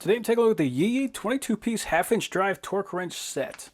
Today I'm taking a look at the Yi 22-piece half-inch drive torque wrench set.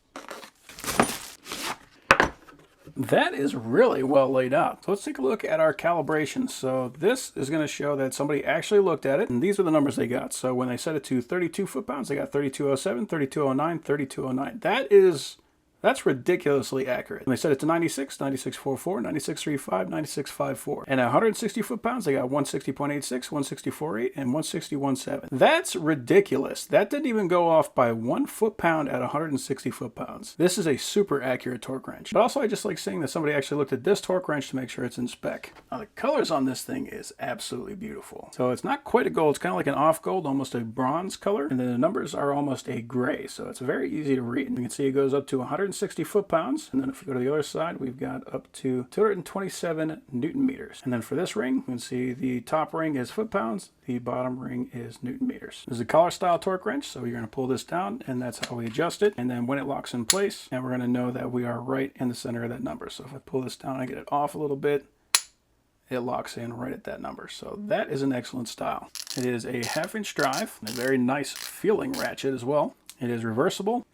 That is really well laid out. So let's take a look at our calibration. So this is going to show that somebody actually looked at it, and these are the numbers they got. So when they set it to 32 foot-pounds, they got 3207, 3209, 3209. That's ridiculously accurate. And they set it to 96, 9644, 9635, 9654. And at 160 foot-pounds, they got 160.86, 164.8, and 161.7. That's ridiculous. That didn't even go off by 1 foot-pound at 160 foot-pounds. This is a super accurate torque wrench. But also, I just like seeing that somebody actually looked at this torque wrench to make sure it's in spec. Now, the colors on this thing is absolutely beautiful. So it's not quite a gold. It's kind of like an off gold, almost a bronze color. And then the numbers are almost a gray. So it's very easy to read. You can see it goes up to 160 foot-pounds, and then if we go to the other side, we've got up to 227 newton meters. And then for this ring, you can see the top ring is foot-pounds, the bottom ring is newton meters. This is a collar style torque wrench, so you're going to pull this down, and that's how we adjust it. And then when it locks in place, and we're going to know that we are right in the center of that number. So if I pull this down, I get it off a little bit, it locks in right at that number. So that is an excellent style. It is a half-inch drive, and a very nice feeling ratchet as well. It is reversible.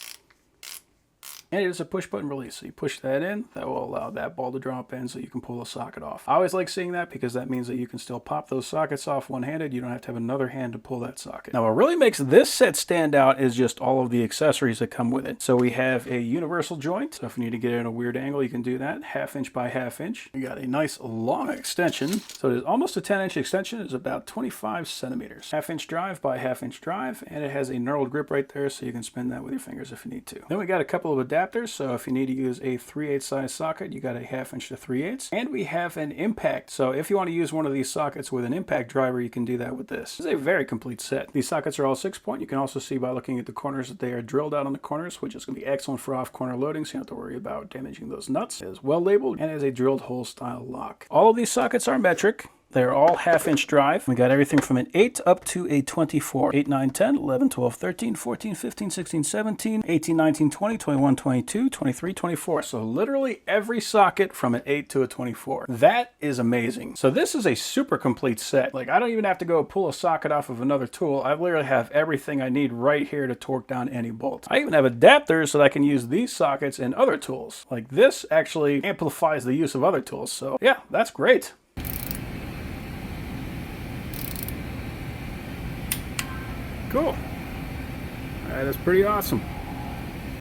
And it is a push button release. So you push that in, that will allow that ball to drop in so you can pull the socket off. I always like seeing that because that means that you can still pop those sockets off one-handed. You don't have to have another hand to pull that socket. Now what really makes this set stand out is just all of the accessories that come with it. So we have a universal joint. So if you need to get it at a weird angle, you can do that. 1/2 inch by 1/2 inch. You got a nice long extension. So it is almost a 10-inch extension. It's about 25 centimeters. 1/2 inch drive by 1/2 inch drive. And it has a knurled grip right there so you can spin that with your fingers if you need to. Then we got a couple of adapters. So if you need to use a 3/8 size socket, you got a 1/2 inch to 3/8. And we have an impact. So if you want to use one of these sockets with an impact driver, you can do that with this. This is a very complete set. These sockets are all 6-point. You can also see by looking at the corners that they are drilled out on the corners, which is going to be excellent for off-corner loading, so you don't have to worry about damaging those nuts. It is well labeled and is a drilled hole style lock. All of these sockets are metric. They're all 1/2 inch drive. We got everything from an 8 up to a 24. 8, 9, 10, 11, 12, 13, 14, 15, 16, 17, 18, 19, 20, 21, 22, 23, 24. So literally every socket from an 8 to a 24. That is amazing. So this is a super complete set. Like I don't even have to go pull a socket off of another tool. I literally have everything I need right here to torque down any bolt. I even have adapters so that I can use these sockets in other tools. Like this actually amplifies the use of other tools. So yeah, that's great. Cool. All right, that's pretty awesome.